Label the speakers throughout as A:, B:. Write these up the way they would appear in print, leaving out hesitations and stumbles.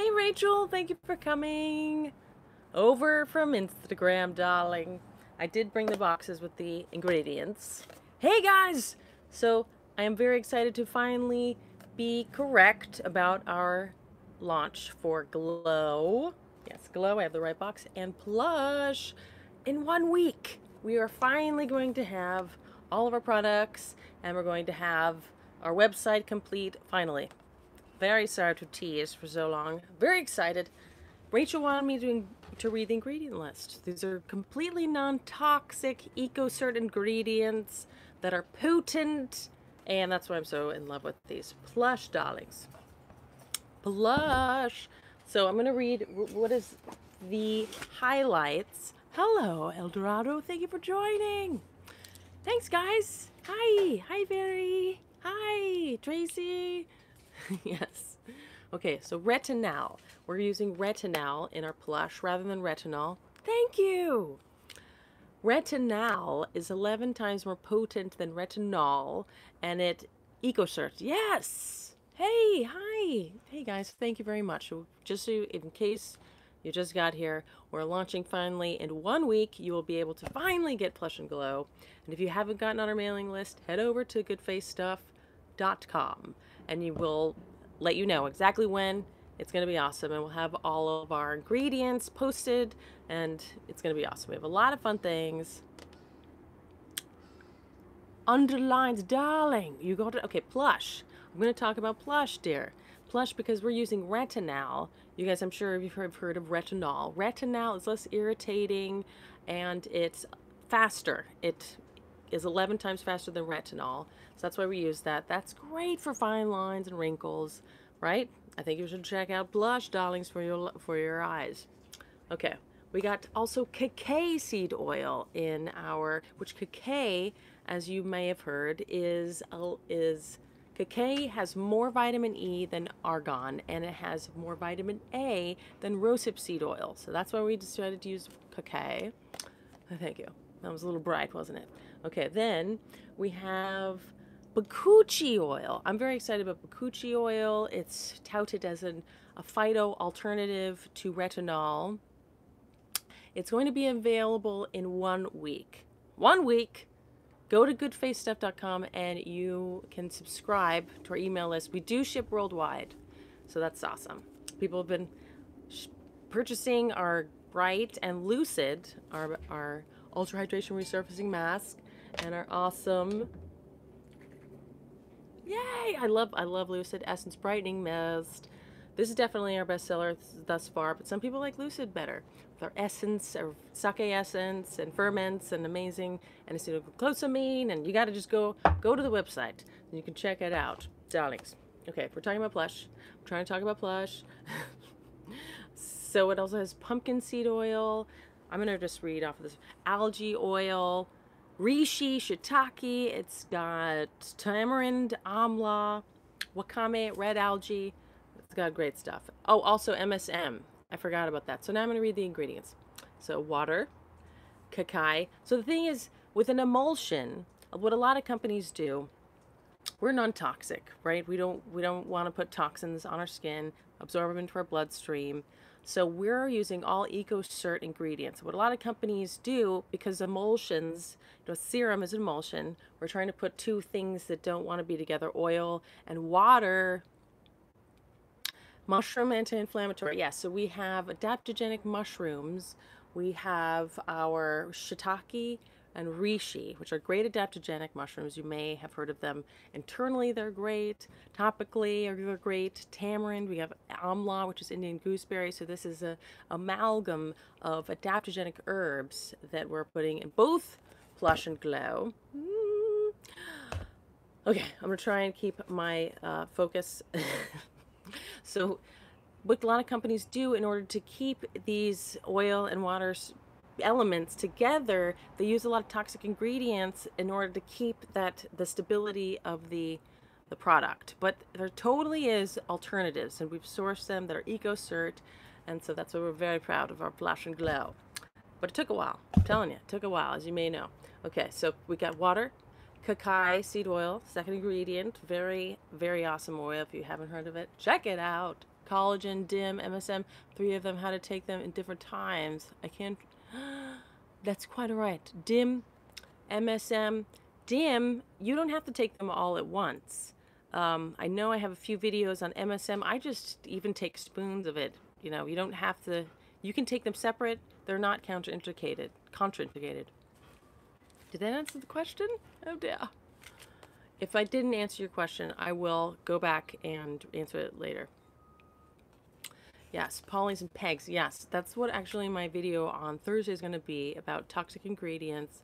A: Hey Rachel, thank you for coming over from Instagram, darling. I did bring the boxes with the ingredients. Hey guys! So I am very excited to finally be correct about our launch for Glow. Yes, Glow, I have the right box, and Plush. In 1 week, we are finally going to have all of our products and we're going to have our website complete finally. Very sorry to tease for so long. Very excited. Rachel wanted me to read the ingredient list. These are completely non-toxic, eco-cert ingredients that are potent, and that's why I'm so in love with these Plush darlings. Plush. So I'm going to read what is the highlights. Hello, Eldorado. Thank you for joining. Thanks, guys. Hi. Hi, Barry. Hi, Tracy. Yes. Okay, so retinol. We're using retinol in our Plush rather than retinol. Thank you. Retinol is 11 times more potent than retinol, and it EcoCert. Yes. Hey, hi. Hey guys, thank you very much. So just so in case you just got here, we're launching finally in 1 week. You will be able to finally get Plush and Glow. And if you haven't gotten on our mailing list, head over to goodfacestuff.com and you will let you know exactly when. It's going to be awesome, and we'll have all of our ingredients posted, and it's going to be awesome. We have a lot of fun things. Underlines, darling. You got it. Okay, Plush. I'm going to talk about Plush, dear. Plush, because we're using retinol. You guys, I'm sure you've heard of retinol. Retinol is less irritating, and it's faster. It is 11 times faster than retinol. So that's why we use that. That's great for fine lines and wrinkles, right? I think you should check out Blush, darlings, for your eyes. Okay, we got also cacao seed oil in our, which cacao, as you may have heard, is cacao has more vitamin E than argan, and it has more vitamin A than rosehip seed oil. So that's why we decided to use cacao. Thank you. That was a little bright, wasn't it? Okay, then we have Bakuchi oil. I'm very excited about Bakuchi oil. It's touted as a phyto alternative to retinol. It's going to be available in 1 week. 1 week. Go to goodfacestuff.com and you can subscribe to our email list. We do ship worldwide, so that's awesome. People have been purchasing our Bright and Lucid, our Ultra Hydration Resurfacing Mask, and our awesome, yay! I love Lucid Essence Brightening Mist. This is definitely our bestseller thus far, but some people like Lucid better. With our essence, or sake essence, and ferments, and amazing N-acetylglucosamine, and you gotta just go to the website, and you can check it out, darlings. Okay, if we're talking about Plush, I'm trying to talk about Plush. So it also has pumpkin seed oil. I'm gonna just read off of this. Algae oil, reishi, shiitake. It's got tamarind, amla, wakame, red algae. It's got great stuff. Oh, also MSM. I forgot about that. So now I'm gonna read the ingredients. So water, cacao. So the thing is, with an emulsion, what a lot of companies do, we're non-toxic, right? We don't want to put toxins on our skin, absorb them into our bloodstream. So we're using all EcoCert ingredients. What a lot of companies do, because emulsions, serum is an emulsion, we're trying to put two things that don't want to be together, oil and water. Mushroom anti-inflammatory. Yes, so we have adaptogenic mushrooms. We have our shiitake and reishi, which are great adaptogenic mushrooms. You may have heard of them. Internally, they're great. Topically, they're great. Tamarind, we have amla, which is Indian gooseberry. So this is a amalgam of adaptogenic herbs that we're putting in both Plush and Glow. Okay, I'm gonna try and keep my focus. So what a lot of companies do in order to keep these oil and water elements together, they use a lot of toxic ingredients in order to keep the stability of the product. But there totally is alternatives, and we've sourced them that are EcoCert, and so that's why we're very proud of our Plush and Glow. But it took a while. I'm telling you, it took a while, as you may know. Okay, so we got water, cacao seed oil, second ingredient. Very, very awesome oil. If you haven't heard of it, check it out. collagen, DIM, MSM, 3 of them, how to take them in different times. I can't, that's quite all right. DIM, MSM, DIM, you don't have to take them all at once. I know I have a few videos on MSM. I just even take spoons of it. You know, you don't have to, you can take them separate. They're not contraindicated. Did that answer the question? Oh dear. If I didn't answer your question, I will go back and answer it later. Yes, polys and pegs. Yes, that's what actually my video on Thursday is going to be, about toxic ingredients.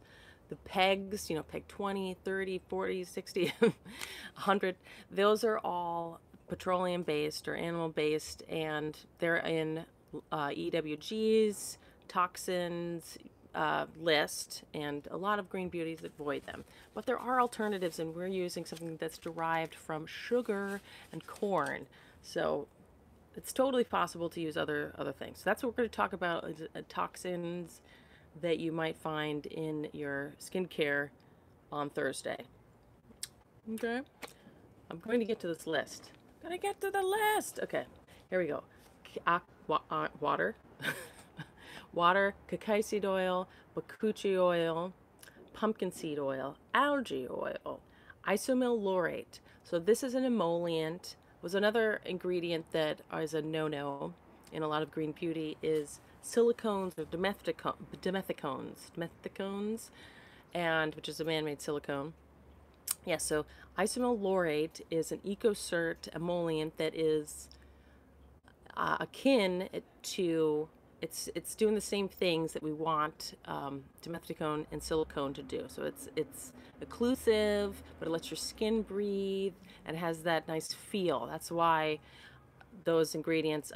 A: The pegs, you know, peg 20, 30, 40, 60, 100, those are all petroleum based or animal based, and they're in EWG's toxins list, and a lot of green beauties avoid them. But there are alternatives, and we're using something that's derived from sugar and corn. So it's totally possible to use other things. So that's what we're going to talk about, is toxins that you might find in your skincare on Thursday. Okay, I'm going to get to this list. Gotta get to the list. Okay, here we go. Water, water, cacao seed oil, bakuchi oil, pumpkin seed oil, algae oil, isomyl laurate. So this is an emollient. Was another ingredient that is a no-no in a lot of green beauty is silicones or dimethicones, and which is a man-made silicone. Yeah, so isomyl laurate is an EcoCert emollient that is akin to, it's doing the same things that we want dimethicone and silicone to do. So it's occlusive, but it lets your skin breathe and has that nice feel. That's why those ingredients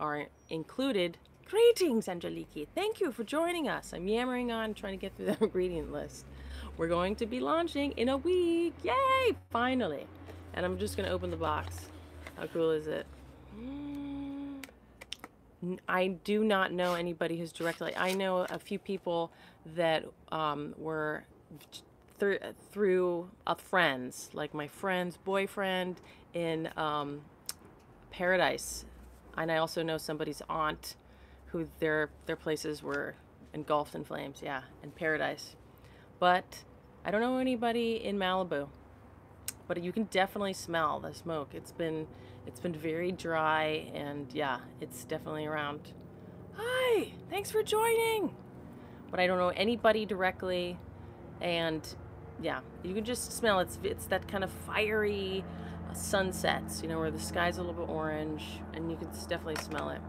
A: are included. Greetings, Angeliki. Thank you for joining us. I'm yammering on trying to get through the ingredient list. We're going to be launching in a week. Yay! Finally. And I'm just going to open the box. How cool is it? I do not know anybody who's directly... I know a few people that were through friends, like my friend's boyfriend in Paradise. And I also know somebody's aunt who their places were engulfed in flames, yeah, in Paradise. But I don't know anybody in Malibu. But you can definitely smell the smoke. It's been very dry, and yeah, it's definitely around. Hi, thanks for joining. But I don't know anybody directly, and yeah, you can just smell it. It's that kind of fiery sunsets, you know, where the sky's a little bit orange, and you can definitely smell it.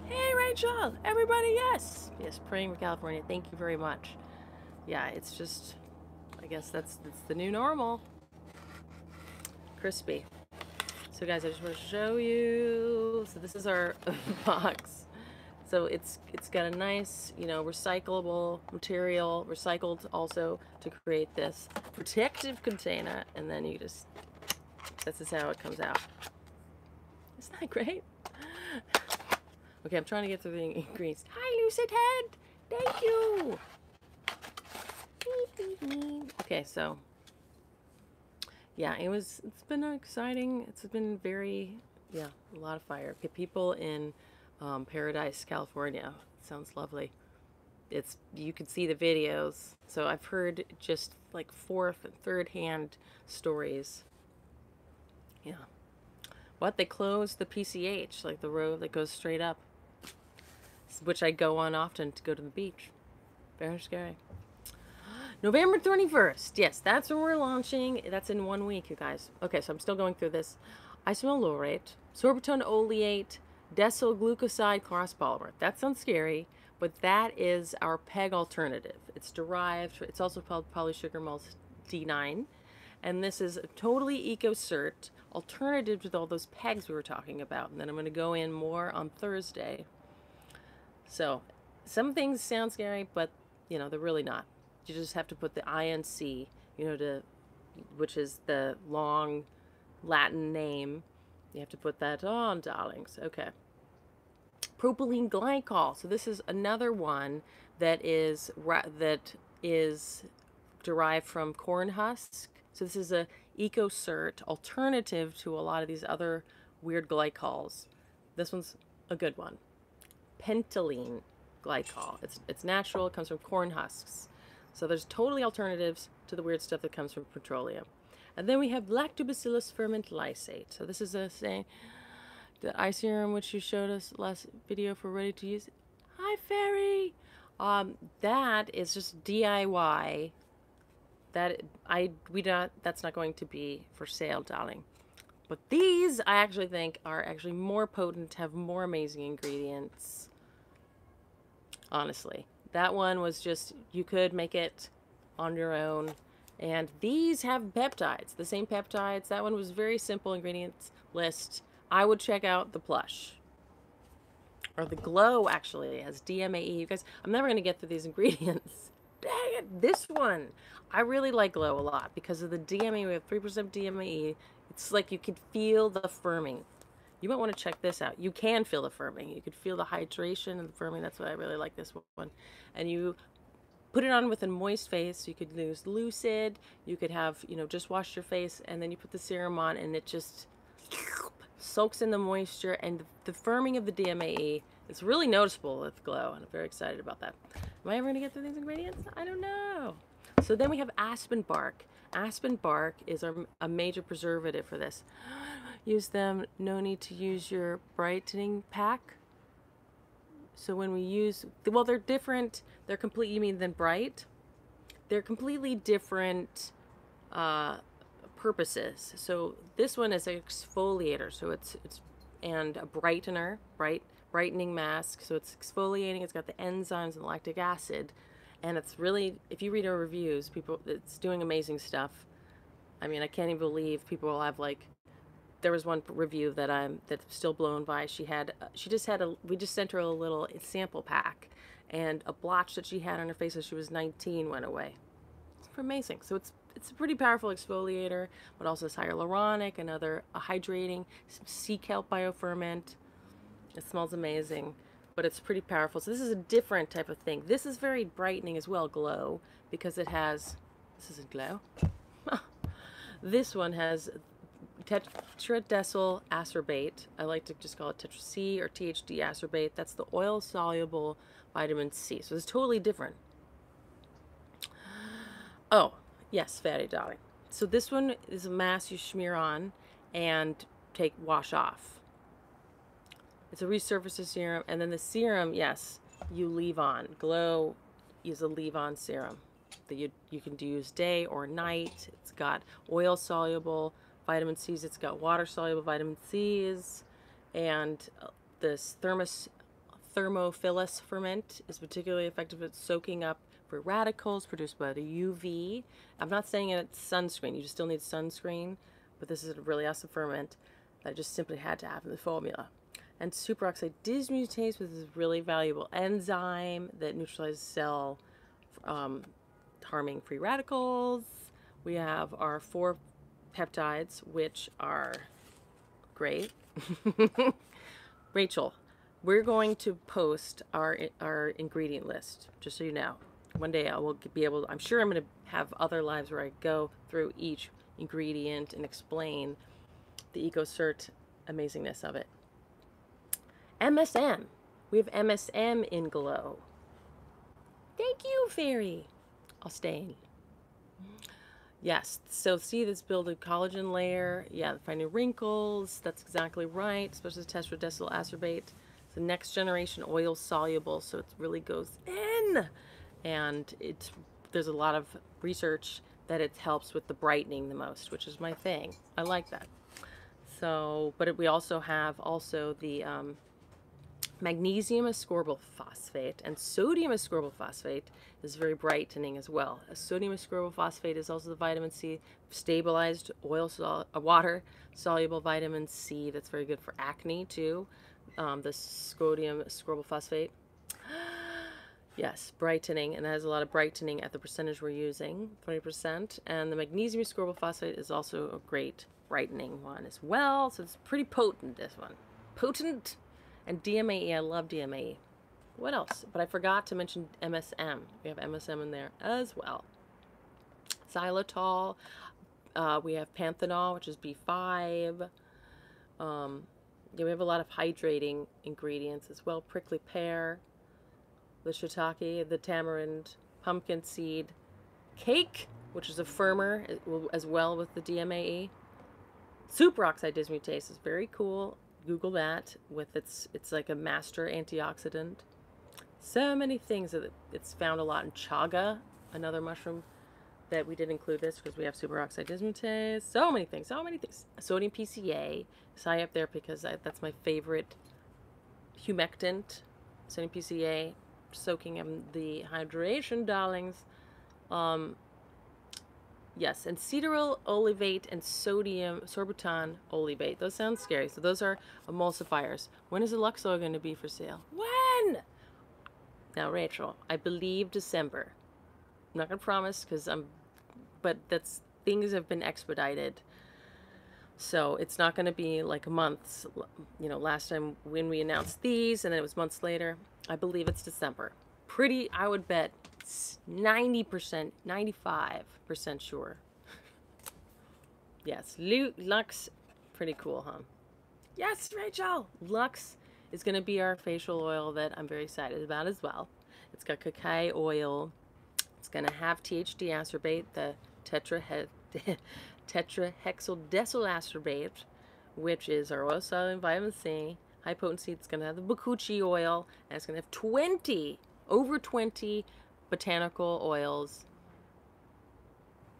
A: Hey, Rachel, everybody, yes, praying for California. Thank you very much. Yeah, it's just, I guess that's the new normal. Crispy. So guys, I just want to show you. So this is our box. So it's got a nice, you know, recyclable material, recycled also, to create this protective container, and then you just, this is how it comes out. Isn't that great? Okay, I'm trying to get through the ingredients. Hi, Lucid Head! Thank you! Okay, so, yeah, it's been exciting. It's been very, yeah, a lot of fire. People in Paradise, California. Sounds lovely. You can see the videos. So I've heard just like fourth and third hand stories. Yeah. What? They closed the PCH, like the road that goes straight up, which I go on often to go to the beach. Very scary. November 21st. Yes, that's when we're launching. That's in 1 week, you guys. Okay, so I'm still going through this. Isomyl laurate, sorbitol oleate, desylglucoside cross-polymer. That sounds scary, but that is our PEG alternative. It's derived, it's also called polysugar malts D9, and this is a totally EcoCert alternative to all those PEGs we were talking about. And then I'm going to go in more on Thursday. So some things sound scary, but you know, they're really not. You just have to put the INC, you know, which is the long Latin name. You have to put that on, darlings. Okay. Propylene glycol. So this is another one that is derived from corn husk. So this is a EcoCert alternative to a lot of these other weird glycols. This one's a good one. Pentylene glycol. It's natural. It comes from corn husks. So there's totally alternatives to the weird stuff that comes from petroleum. And then we have lactobacillus ferment lysate. So this is a saying the eye serum which you showed us last video for ready to use. Hi Fairy. That is just DIY. That's not going to be for sale, darling. But these I actually think are actually more potent, have more amazing ingredients. Honestly, that one was just, you could make it on your own. And these have peptides, the same peptides. That one was very simple ingredients list. I would check out the Plush. Or the Glow actually has DMAE. You guys, I'm never going to get through these ingredients. Dang it, this one. I really like Glow a lot because of the DMAE. We have 3% DMAE. It's like you could feel the firming. You might want to check this out. You can feel the firming. You could feel the hydration and the firming. That's why I really like this one. And you put it on with a moist face. You could use Lucid. You could have, you know, just wash your face and then you put the serum on and it just soaks in the moisture and the firming of the DMAE. It's really noticeable with Glow and I'm very excited about that. Am I ever going to get through these ingredients? I don't know. So then we have aspen bark. Aspen bark is a major preservative for this. Use them, no need to use your brightening pack. So when we use, well, they're different. They're completely, you mean than bright? They're completely different purposes. So this one is an exfoliator. So it's and a brightener, brightening mask. So it's exfoliating. It's got the enzymes and lactic acid. And it's really, if you read our reviews, it's doing amazing stuff. I mean, I can't even believe people will have like, there was one review that's still blown by. We just sent her a little sample pack and a blotch that she had on her face as she was 19 went away. It's amazing. So it's a pretty powerful exfoliator, but also it's hyaluronic, another hydrating, some sea kelp bioferment. It smells amazing. But it's pretty powerful. So this is a different type of thing. This is very brightening as well, Glow, because it has, this isn't Glow. This one has tetradecyl acerbate. I like to just call it tetra C or THD acerbate. That's the oil-soluble vitamin C. So it's totally different. Oh, yes, fatty darling. So this one is a mask you smear on and wash off. It's a resurfacer serum, and then the serum, yes, you leave on. Glow is a leave-on serum that you can use day or night. It's got oil-soluble vitamin C's. It's got water-soluble vitamin C's, and this thermophilus ferment is particularly effective at soaking up free radicals produced by the UV. I'm not saying it's sunscreen. You just still need sunscreen, but this is a really awesome ferment that I just simply had to have in the formula. And superoxide dismutase, which is a really valuable enzyme that neutralizes cell harming free radicals. We have our 4 peptides, which are great. Rachel, we're going to post our ingredient list, just so you know. One day I will be able, I'm sure I'm going to have other lives where I go through each ingredient and explain the EcoCert amazingness of it. MSM. We have MSM in Glow. Thank you, Fairy. I'll stay. Yes, so see this build a collagen layer. Yeah, finding wrinkles. That's exactly right, especially tetradecyl acerbate. It's the next generation oil soluble, so it really goes in. And there's a lot of research that it helps with the brightening the most, which is my thing. I like that. So, but we also have the magnesium ascorbyl phosphate and sodium ascorbyl phosphate is very brightening as well. Sodium ascorbyl phosphate is also the vitamin C stabilized water soluble vitamin C that's very good for acne too. The sodium ascorbyl phosphate, yes, brightening, and it has a lot of brightening at the percentage we're using, 20%. And the magnesium ascorbyl phosphate is also a great brightening one as well. So it's pretty potent, this one. Potent. And DMAE, I love DMAE. What else? But I forgot to mention MSM. We have MSM in there as well. Xylitol. We have panthenol, which is B5. Yeah, we have a lot of hydrating ingredients as well. Prickly pear, the shiitake, the tamarind, pumpkin seed, cake, which is a firmer as well with the DMAE. Superoxide dismutase is very cool. Google that. With it's like a master antioxidant. So many things that it's found a lot in chaga, another mushroom that we did include this because we have superoxide dismutase. So many things, so many things. Sodium PCA is high up there because that's my favorite humectant. Sodium PCA, soaking in the hydration, darlings. Yes, and cetyl olivate and sodium sorbiton olivate. Those sound scary. So those are emulsifiers. When is the Lux oil going to be for sale? When? Now, Rachel, I believe December. I'm not going to promise because but things have been expedited. So it's not going to be like months. You know, last time when we announced these and then it was months later, I believe it's December. I would bet 90%, 95% sure. Yes, Lux, pretty cool, huh? Yes, Rachel! Lux is going to be our facial oil that I'm very excited about as well. It's got cacao oil. It's going to have THD acerbate, the tetrahexyldecylacerbate, which is our oil-soluble vitamin C. High potency. It's going to have the bakuchi oil, and it's going to have over 20 botanical oils,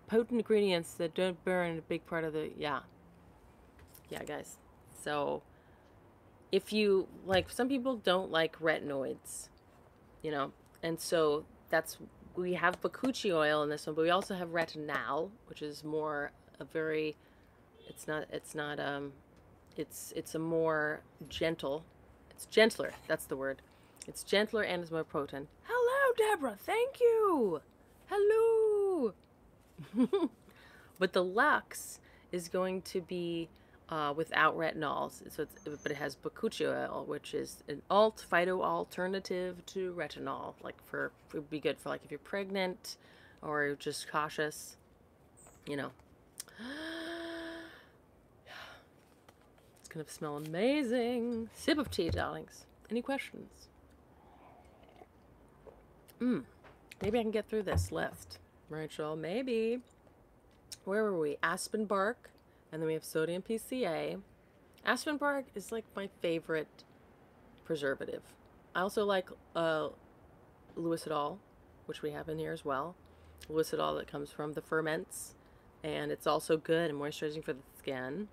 A: potent ingredients that don't burn, a big part of the, yeah, guys. So if you, like, some people don't like retinoids, you know, and so we have bakuchi oil in this one, but we also have retinal, which is more a very, it's a more gentle, it's gentler, that's the word. It's gentler and it's more potent. Hello, Deborah. Thank you. Hello. But the Lux is going to be without retinols. But it has bakuchi oil, which is an phyto alternative to retinol. Like it would be good for like if you're pregnant or just cautious, you know. It's gonna smell amazing. Sip of tea, darlings. Any questions? Maybe I can get through this list. Rachel, maybe. Where were we? Aspen bark, and then we have sodium PCA. Aspen bark is like my favorite preservative. I also like luicidol, which we have in here as well. Luicidol that comes from the ferments, and it's also good and moisturizing for the skin.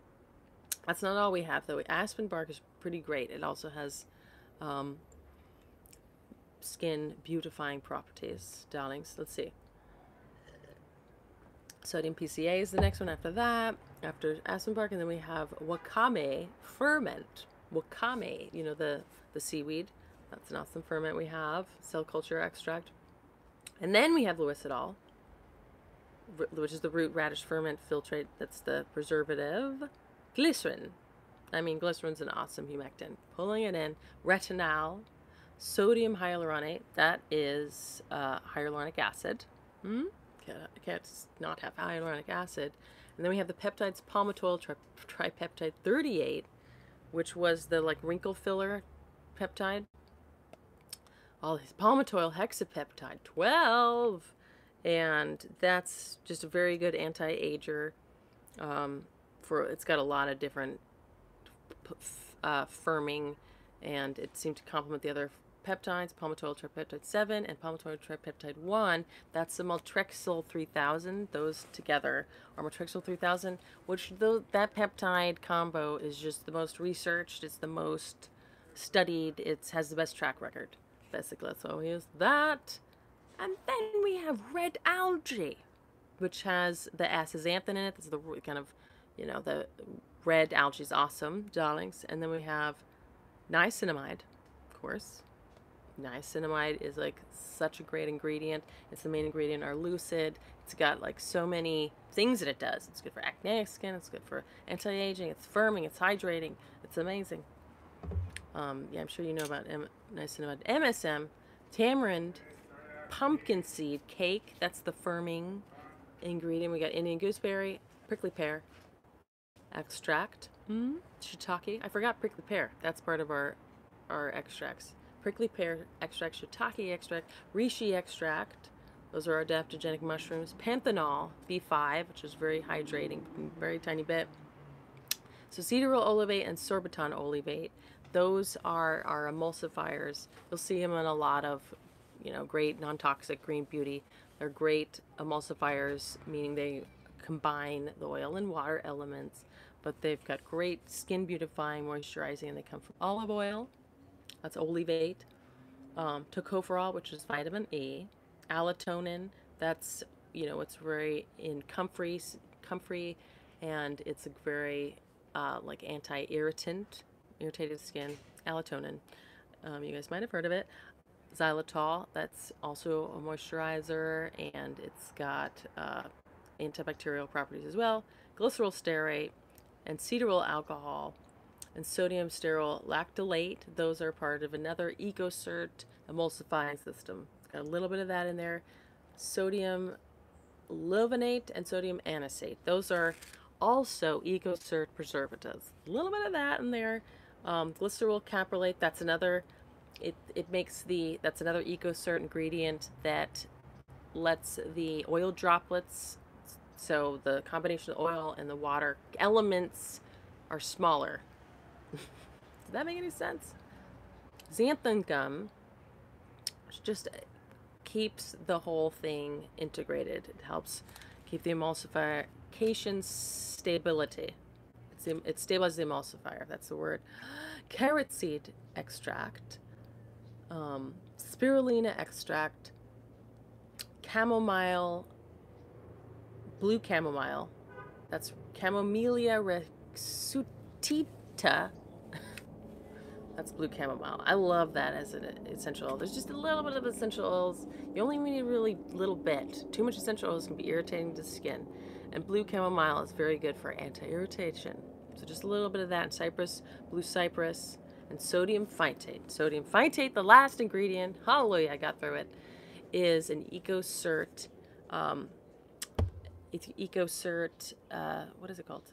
A: That's not all we have though. Aspen bark is pretty great. It also has skin beautifying properties, darlings. Let's see. Sodium PCA is the next one after that, after aspen bark, and then we have wakame ferment. Wakame, you know, the seaweed. That's an awesome ferment we have. Cell culture extract. And then we have luicidol, which is the root radish ferment filtrate. That's the preservative. Glycerin. I mean, glycerin's an awesome humectant. Pulling it in. Retinal. Sodium hyaluronate, that is hyaluronic acid. Can't not have hyaluronic acid. And then we have the peptides palmitoyl tripeptide 38, which was the like wrinkle filler peptide. All these palmitoyl hexapeptide 12, and that's just a very good anti-ager. It's got a lot of different firming, and it seemed to complement the other peptides, palmitoyl tripeptide 7 and palmitoyl tripeptide 1. That's the Maltrexyl 3000. Those together are Maltrexyl 3000, which that peptide combo is just the most researched. It's the most studied. It has the best track record, basically. So here's that. And then we have red algae, which has the astaxanthin in it. That's the kind of, you know, the red algae is awesome, darlings. And then we have niacinamide, of course. Niacinamide is like such a great ingredient. It's the main ingredient in our Lucid. It's got like so many things that it does. It's good for acneic skin. It's good for anti-aging. It's firming. It's hydrating. It's amazing. Yeah, I'm sure you know about niacinamide. MSM, tamarind, pumpkin seed cake. That's the firming ingredient. We got Indian gooseberry, prickly pear extract. Shiitake. I forgot prickly pear. That's part of our extracts. Prickly pear extract, shiitake extract, reishi extract. Those are adaptogenic mushrooms. Panthenol, B5, which is very hydrating, very tiny bit. So cedarol olivate and sorbiton olivate. Those are our emulsifiers. You'll see them in a lot of, great non-toxic green beauty. They're great emulsifiers, meaning they combine the oil and water elements, but they've got great skin beautifying, moisturizing, and they come from olive oil. That's olivate. Tocopherol, which is vitamin E. Allotonin, that's, it's very in comfrey, and it's a very like anti-irritant, irritated skin. Allotonin, you guys might have heard of it. Xylitol, that's also a moisturizer, and it's got antibacterial properties as well. Glycerol stearate and cedarol alcohol and sodium stearyl lactylate. Those are part of another EcoCert emulsifying system. It's got a little bit of that in there. Sodium leuvanate and sodium anisate. Those are also EcoCert preservatives. A little bit of that in there. Glycerol caprolate. That's another. That's another EcoCert ingredient that lets the oil droplets. So the combination of oil and the water elements are smaller. Does that make any sense? Xanthan gum just keeps the whole thing integrated. It helps keep the emulsification stability. It stabilizes the emulsifier, that's the word. Carrot seed extract, spirulina extract, chamomile, blue chamomile. That's Camellia rexutita. That's blue chamomile. I love that as an essential oil. There's just a little bit of essential oils. You only need a really little bit. Too much essential oils can be irritating to the skin. And blue chamomile is very good for anti-irritation. So just a little bit of that. Cypress, blue cypress, and sodium phytate. Sodium phytate, the last ingredient, hallelujah, I got through it, is an EcoCert, what is it called?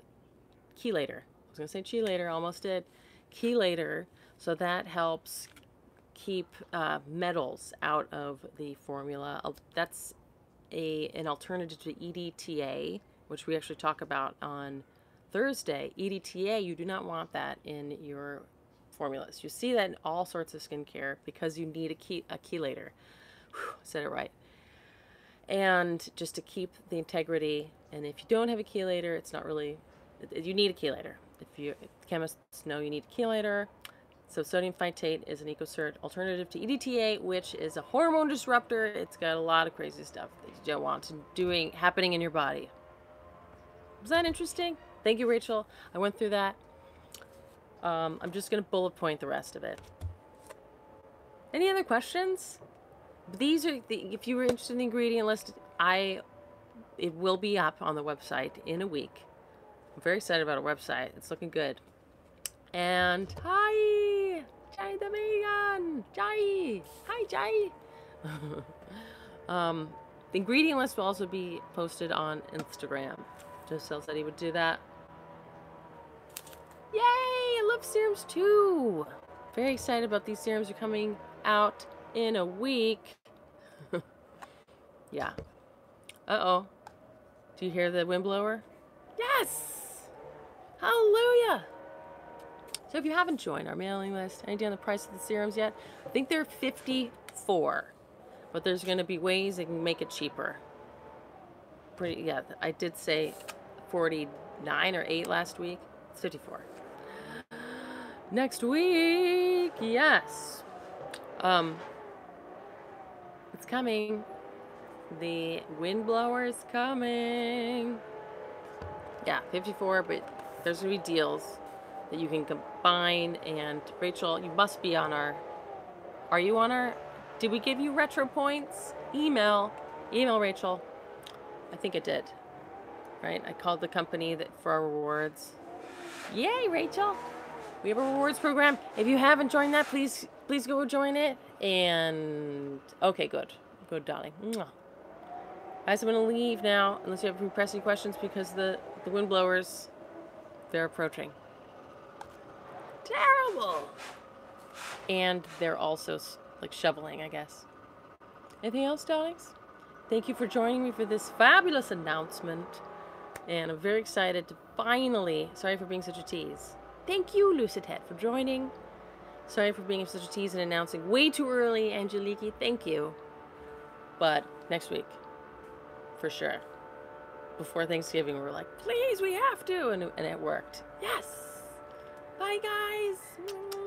A: Chelator. I was going to say chelator, almost did. Chelator. So that helps keep metals out of the formula. That's an alternative to EDTA, which we actually talk about on Thursday. EDTA, you do not want that in your formulas. You see that in all sorts of skincare because you need a chelator. Whew, I said it right. And just to keep the integrity. And if you don't have a chelator, it's not really, you need a chelator. If chemists know you need a chelator. So sodium phytate is an EcoCert alternative to EDTA, which is a hormone disruptor. It's got a lot of crazy stuff that you don't want happening in your body. Was that interesting? Thank you, Rachel. I went through that. I'm just going to bullet point the rest of it. Any other questions? These are if you were interested in the ingredient list, it will be up on the website in a week. I'm very excited about our website. It's looking good. And hi, Jai the vegan. Jai. Hi, Jai. The ingredient list will also be posted on Instagram. Giselle said he would do that. Yay! I love serums too. Very excited about these serums. Are coming out in a week. Yeah. Uh-oh. Do you hear the wind blower? Yes! Hallelujah! So if you haven't joined our mailing list, any idea on the price of the serums yet? I think they're $54. But there's going to be ways they can make it cheaper. Yeah, I did say 49 or 8 last week. It's 54. Next week, yes. It's coming. The wind blower is coming. Yeah, 54, but there's going to be deals that you can combine. And Rachel, you must be on our... Are you on our... Did we give you retro points? Email Rachel. I think it did. Right? I called the company for our rewards. Yay, Rachel! We have a rewards program. If you haven't joined that, please go join it. And okay, good, darling. Mwah. Guys, I'm gonna leave now unless you have any pressing questions because the wind blowers, they're approaching. terrible. And they're also like shoveling, I guess. Anything else, darlings? Thank you for joining me for this fabulous announcement. And I'm very excited to finally, sorry for being such a tease. Thank you, Lucid Head, for joining. Sorry for being such a tease and announcing way too early, Angeliki. Thank you. But next week, for sure. Before Thanksgiving, we were like, please, we have to. And it worked. Yes. Bye, guys.